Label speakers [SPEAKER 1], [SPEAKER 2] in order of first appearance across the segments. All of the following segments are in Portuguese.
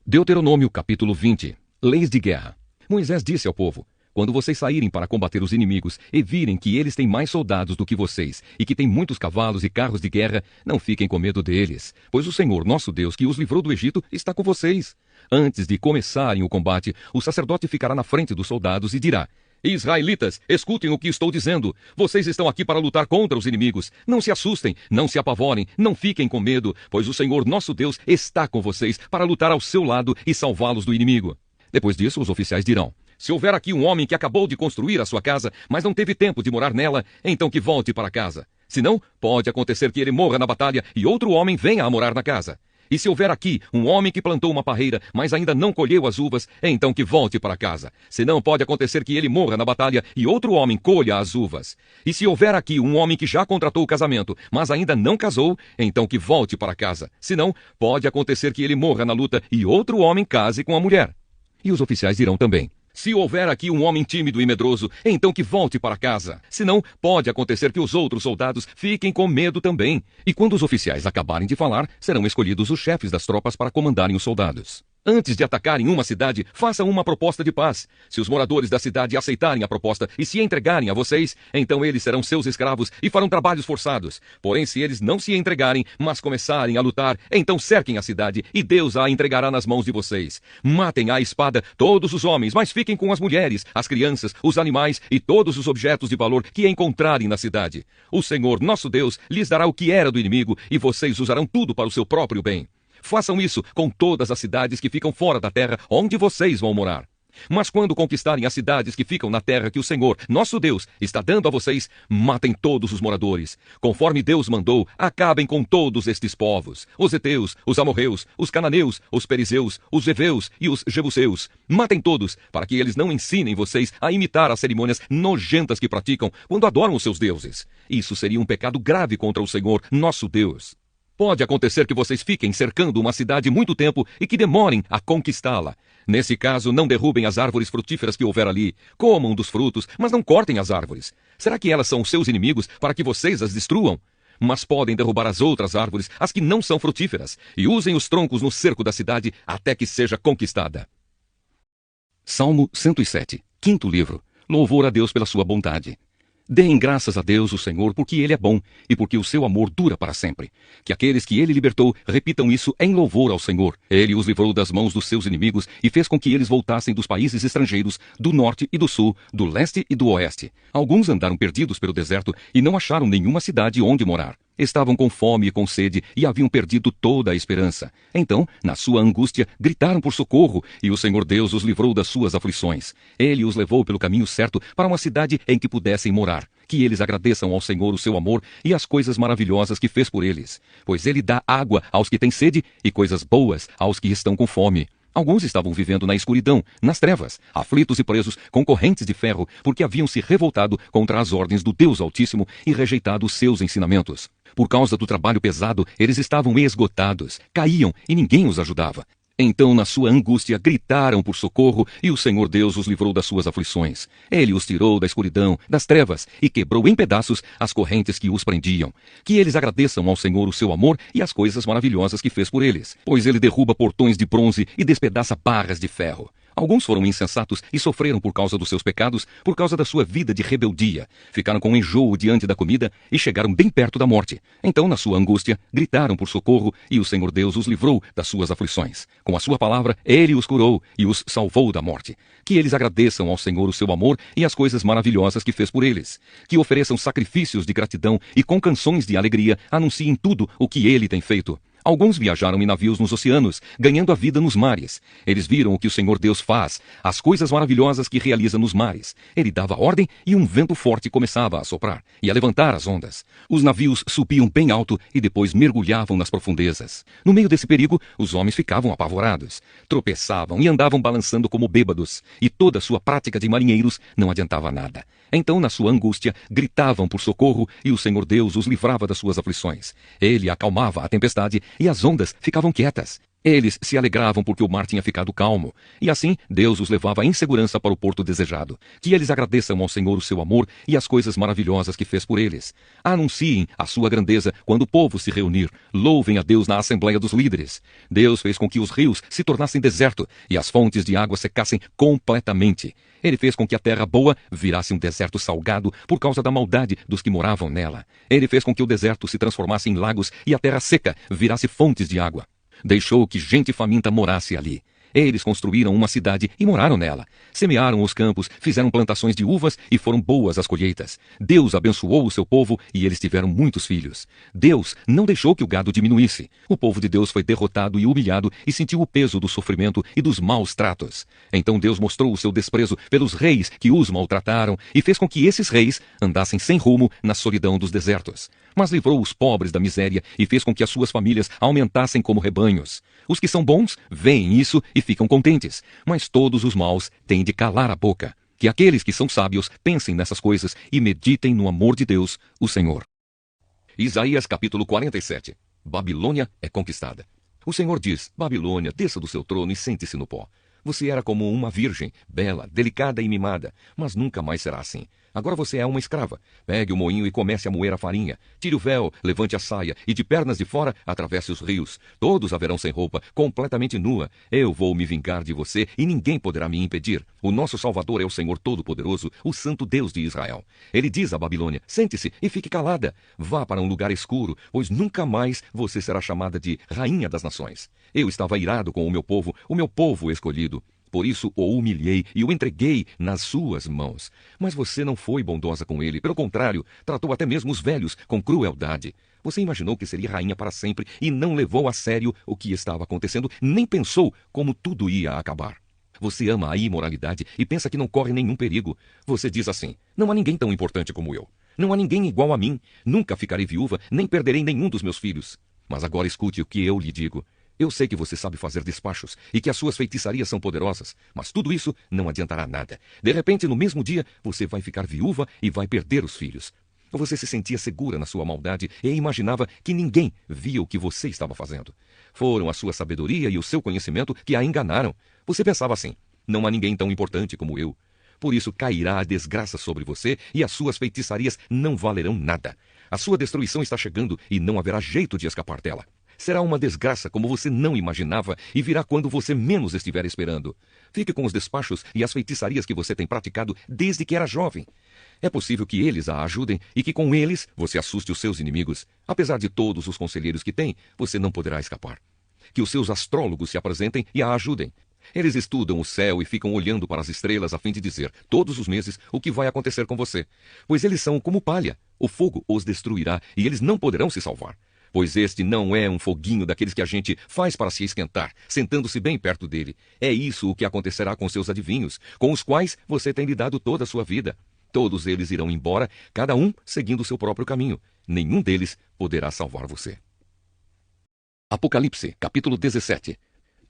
[SPEAKER 1] Deuteronômio capítulo 20. Leis de guerra. Moisés disse ao povo: quando vocês saírem para combater os inimigos e virem que eles têm mais soldados do que vocês e que têm muitos cavalos e carros de guerra, não fiquem com medo deles, pois o Senhor, nosso Deus, que os livrou do Egito, está com vocês. Antes de começarem o combate, o sacerdote ficará na frente dos soldados e dirá: Israelitas, escutem o que estou dizendo. Vocês estão aqui para lutar contra os inimigos. Não se assustem, não se apavorem, não fiquem com medo, pois o Senhor nosso Deus está com vocês para lutar ao seu lado e salvá-los do inimigo. Depois disso, os oficiais dirão: se houver aqui um homem que acabou de construir a sua casa, mas não teve tempo de morar nela, então que volte para casa. Senão, pode acontecer que ele morra na batalha e outro homem venha a morar na casa. E se houver aqui um homem que plantou uma parreira, mas ainda não colheu as uvas, então que volte para casa. Senão pode acontecer que ele morra na batalha e outro homem colha as uvas. E se houver aqui um homem que já contratou o casamento, mas ainda não casou, então que volte para casa. Senão pode acontecer que ele morra na luta e outro homem case com a mulher. E os oficiais dirão também: se houver aqui um homem tímido e medroso, então que volte para casa. Senão, pode acontecer que os outros soldados fiquem com medo também. E quando os oficiais acabarem de falar, serão escolhidos os chefes das tropas para comandarem os soldados. Antes de atacarem uma cidade, façam uma proposta de paz. Se os moradores da cidade aceitarem a proposta e se entregarem a vocês, então eles serão seus escravos e farão trabalhos forçados. Porém, se eles não se entregarem, mas começarem a lutar, então cerquem a cidade e Deus a entregará nas mãos de vocês. Matem à espada todos os homens, mas fiquem com as mulheres, as crianças, os animais e todos os objetos de valor que encontrarem na cidade. O Senhor, nosso Deus, lhes dará o que era do inimigo e vocês usarão tudo para o seu próprio bem. Façam isso com todas as cidades que ficam fora da terra onde vocês vão morar. Mas quando conquistarem as cidades que ficam na terra que o Senhor, nosso Deus, está dando a vocês, matem todos os moradores. Conforme Deus mandou, acabem com todos estes povos: os heteus, os amorreus, os cananeus, os perizeus, os heveus e os jebuseus. Matem todos, para que eles não ensinem vocês a imitar as cerimônias nojentas que praticam quando adoram os seus deuses. Isso seria um pecado grave contra o Senhor, nosso Deus. Pode acontecer que vocês fiquem cercando uma cidade muito tempo e que demorem a conquistá-la. Nesse caso, não derrubem as árvores frutíferas que houver ali. Comam dos frutos, mas não cortem as árvores. Será que elas são os seus inimigos para que vocês as destruam? Mas podem derrubar as outras árvores, as que não são frutíferas, e usem os troncos no cerco da cidade até que seja conquistada. Salmo 107, quinto livro. Louvor a Deus pela sua bondade. Deem graças a Deus, o Senhor, porque Ele é bom e porque o seu amor dura para sempre. Que aqueles que Ele libertou repitam isso em louvor ao Senhor. Ele os livrou das mãos dos seus inimigos e fez com que eles voltassem dos países estrangeiros, do norte e do sul, do leste e do oeste. Alguns andaram perdidos pelo deserto e não acharam nenhuma cidade onde morar. Estavam com fome e com sede e haviam perdido toda a esperança. Então, na sua angústia, gritaram por socorro e o Senhor Deus os livrou das suas aflições. Ele os levou pelo caminho certo para uma cidade em que pudessem morar. Que eles agradeçam ao Senhor o seu amor e as coisas maravilhosas que fez por eles. Pois Ele dá água aos que têm sede e coisas boas aos que estão com fome. Alguns estavam vivendo na escuridão, nas trevas, aflitos e presos com correntes de ferro, porque haviam se revoltado contra as ordens do Deus Altíssimo e rejeitado os seus ensinamentos. Por causa do trabalho pesado, eles estavam esgotados, caíam e ninguém os ajudava. Então, na sua angústia, gritaram por socorro e o Senhor Deus os livrou das suas aflições. Ele os tirou da escuridão, das trevas e quebrou em pedaços as correntes que os prendiam. Que eles agradeçam ao Senhor o seu amor e as coisas maravilhosas que fez por eles, pois Ele derruba portões de bronze e despedaça barras de ferro. Alguns foram insensatos e sofreram por causa dos seus pecados, por causa da sua vida de rebeldia. Ficaram com enjoo diante da comida e chegaram bem perto da morte. Então, na sua angústia, gritaram por socorro e o Senhor Deus os livrou das suas aflições. Com a sua palavra, Ele os curou e os salvou da morte. Que eles agradeçam ao Senhor o seu amor e as coisas maravilhosas que fez por eles. Que ofereçam sacrifícios de gratidão e com canções de alegria anunciem tudo o que Ele tem feito. Alguns viajaram em navios nos oceanos, ganhando a vida nos mares. Eles viram o que o Senhor Deus faz, as coisas maravilhosas que realiza nos mares. Ele dava ordem e um vento forte começava a soprar e a levantar as ondas. Os navios subiam bem alto e depois mergulhavam nas profundezas. No meio desse perigo, os homens ficavam apavorados. Tropeçavam e andavam balançando como bêbados. E toda a sua prática de marinheiros não adiantava nada. Então, na sua angústia, gritavam por socorro e o Senhor Deus os livrava das suas aflições. Ele acalmava a tempestade e as ondas ficavam quietas. Eles se alegravam porque o mar tinha ficado calmo, e assim Deus os levava em segurança para o porto desejado. Que eles agradeçam ao Senhor o seu amor e as coisas maravilhosas que fez por eles. Anunciem a sua grandeza quando o povo se reunir. Louvem a Deus na Assembleia dos Líderes. Deus fez com que os rios se tornassem deserto e as fontes de água secassem completamente. Ele fez com que a terra boa virasse um deserto salgado por causa da maldade dos que moravam nela. Ele fez com que o deserto se transformasse em lagos e a terra seca virasse fontes de água. Deixou que gente faminta morasse ali. Eles construíram uma cidade e moraram nela. Semearam os campos, fizeram plantações de uvas e foram boas as colheitas. Deus abençoou o seu povo e eles tiveram muitos filhos. Deus não deixou que o gado diminuísse. O povo de Deus foi derrotado e humilhado e sentiu o peso do sofrimento e dos maus tratos. Então Deus mostrou o seu desprezo pelos reis que os maltrataram e fez com que esses reis andassem sem rumo na solidão dos desertos. Mas livrou os pobres da miséria e fez com que as suas famílias aumentassem como rebanhos. Os que são bons veem isso e ficam contentes, mas todos os maus têm de calar a boca. Que aqueles que são sábios pensem nessas coisas e meditem no amor de Deus, o Senhor. Isaías capítulo 47. Babilônia é conquistada. O Senhor diz: Babilônia, desça do seu trono e sente-se no pó. Você era como uma virgem, bela, delicada e mimada, mas nunca mais será assim. Agora você é uma escrava. Pegue o moinho e comece a moer a farinha. Tire o véu, levante a saia e de pernas de fora atravesse os rios. Todos haverão sem roupa, completamente nua. Eu vou me vingar de você e ninguém poderá me impedir. O nosso Salvador é o Senhor Todo-Poderoso, o Santo Deus de Israel. Ele diz a Babilônia: sente-se e fique calada. Vá para um lugar escuro, pois nunca mais você será chamada de Rainha das Nações. Eu estava irado com o meu povo escolhido. Por isso o humilhei e o entreguei nas suas mãos. Mas você não foi bondosa com ele. Pelo contrário, tratou até mesmo os velhos com crueldade. Você imaginou que seria rainha para sempre e não levou a sério o que estava acontecendo, nem pensou como tudo ia acabar. Você ama a imoralidade e pensa que não corre nenhum perigo. Você diz assim: não há ninguém tão importante como eu. Não há ninguém igual a mim. Nunca ficarei viúva, nem perderei nenhum dos meus filhos. Mas agora escute o que eu lhe digo. Eu sei que você sabe fazer despachos e que as suas feitiçarias são poderosas, mas tudo isso não adiantará nada. De repente, no mesmo dia, você vai ficar viúva e vai perder os filhos. Você se sentia segura na sua maldade e imaginava que ninguém via o que você estava fazendo. Foram a sua sabedoria e o seu conhecimento que a enganaram. Você pensava assim: não há ninguém tão importante como eu. Por isso cairá a desgraça sobre você e as suas feitiçarias não valerão nada. A sua destruição está chegando e não haverá jeito de escapar dela. Será uma desgraça como você não imaginava e virá quando você menos estiver esperando. Fique com os despachos e as feitiçarias que você tem praticado desde que era jovem. É possível que eles a ajudem e que com eles você assuste os seus inimigos. Apesar de todos os conselheiros que tem, você não poderá escapar. Que os seus astrólogos se apresentem e a ajudem. Eles estudam o céu e ficam olhando para as estrelas a fim de dizer, todos os meses, o que vai acontecer com você. Pois eles são como palha. O fogo os destruirá e eles não poderão se salvar. Pois este não é um foguinho daqueles que a gente faz para se esquentar, sentando-se bem perto dele. É isso o que acontecerá com seus adivinhos, com os quais você tem lidado toda a sua vida. Todos eles irão embora, cada um seguindo o seu próprio caminho. Nenhum deles poderá salvar você. Apocalipse, capítulo 17.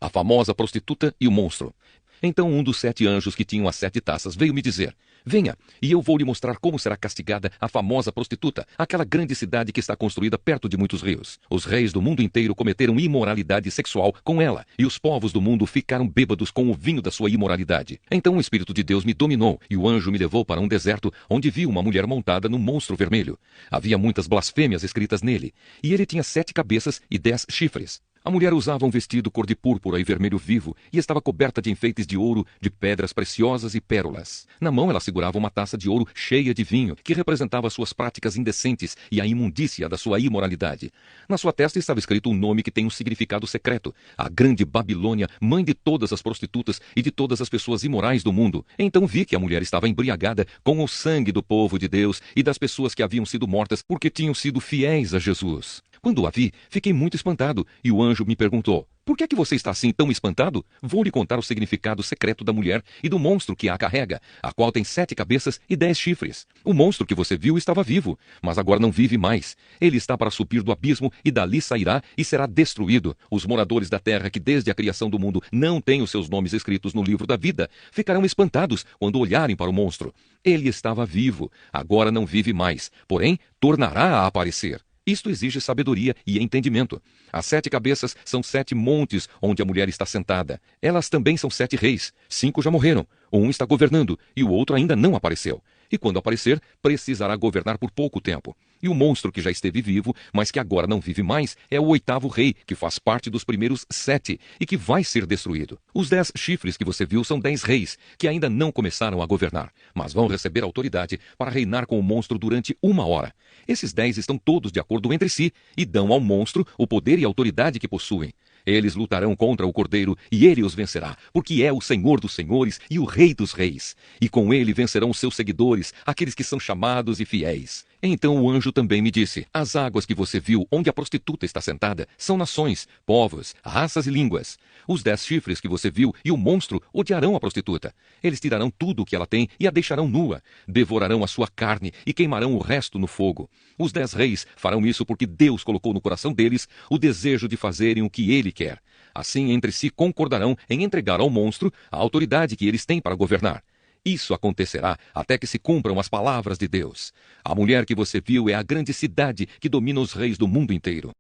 [SPEAKER 1] A famosa prostituta e o monstro. Então um dos 7 anjos que tinham as 7 taças veio me dizer: venha, e eu vou lhe mostrar como será castigada a famosa prostituta, aquela grande cidade que está construída perto de muitos rios. Os reis do mundo inteiro cometeram imoralidade sexual com ela, e os povos do mundo ficaram bêbados com o vinho da sua imoralidade. Então o Espírito de Deus me dominou, e o anjo me levou para um deserto, onde vi uma mulher montada num monstro vermelho. Havia muitas blasfêmias escritas nele, e ele tinha 7 cabeças e 10 chifres. A mulher usava um vestido cor de púrpura e vermelho vivo e estava coberta de enfeites de ouro, de pedras preciosas e pérolas. Na mão ela segurava uma taça de ouro cheia de vinho, que representava suas práticas indecentes e a imundícia da sua imoralidade. Na sua testa estava escrito um nome que tem um significado secreto: a Grande Babilônia, mãe de todas as prostitutas e de todas as pessoas imorais do mundo. Então vi que a mulher estava embriagada com o sangue do povo de Deus e das pessoas que haviam sido mortas porque tinham sido fiéis a Jesus. Quando a vi, fiquei muito espantado, e o anjo me perguntou: por que é que você está assim tão espantado? Vou lhe contar o significado secreto da mulher e do monstro que a carrega, a qual tem 7 cabeças e 10 chifres. O monstro que você viu estava vivo, mas agora não vive mais. Ele está para subir do abismo e dali sairá e será destruído. Os moradores da terra que desde a criação do mundo não têm os seus nomes escritos no livro da vida, ficarão espantados quando olharem para o monstro. Ele estava vivo, agora não vive mais, porém tornará a aparecer. Isto exige sabedoria e entendimento. As 7 cabeças são 7 montes onde a mulher está sentada. Elas também são 7 reis. 5 já morreram. Um está governando e o outro ainda não apareceu. E quando aparecer, precisará governar por pouco tempo. E o monstro que já esteve vivo, mas que agora não vive mais, é o 8º rei, que faz parte dos primeiros 7 e que vai ser destruído. Os 10 chifres que você viu são 10 reis, que ainda não começaram a governar, mas vão receber autoridade para reinar com o monstro durante 1 hora. Esses 10 estão todos de acordo entre si e dão ao monstro o poder e autoridade que possuem. Eles lutarão contra o Cordeiro e ele os vencerá, porque é o Senhor dos senhores e o Rei dos reis. E com ele vencerão os seus seguidores, aqueles que são chamados e fiéis. Então o anjo também me disse: as águas que você viu onde a prostituta está sentada são nações, povos, raças e línguas. Os 10 chifres que você viu e o monstro odiarão a prostituta. Eles tirarão tudo o que ela tem e a deixarão nua. Devorarão a sua carne e queimarão o resto no fogo. Os 10 reis farão isso porque Deus colocou no coração deles o desejo de fazerem o que ele quer. Assim, entre si concordarão em entregar ao monstro a autoridade que eles têm para governar. Isso acontecerá até que se cumpram as palavras de Deus. A mulher que você viu é a grande cidade que domina os reis do mundo inteiro.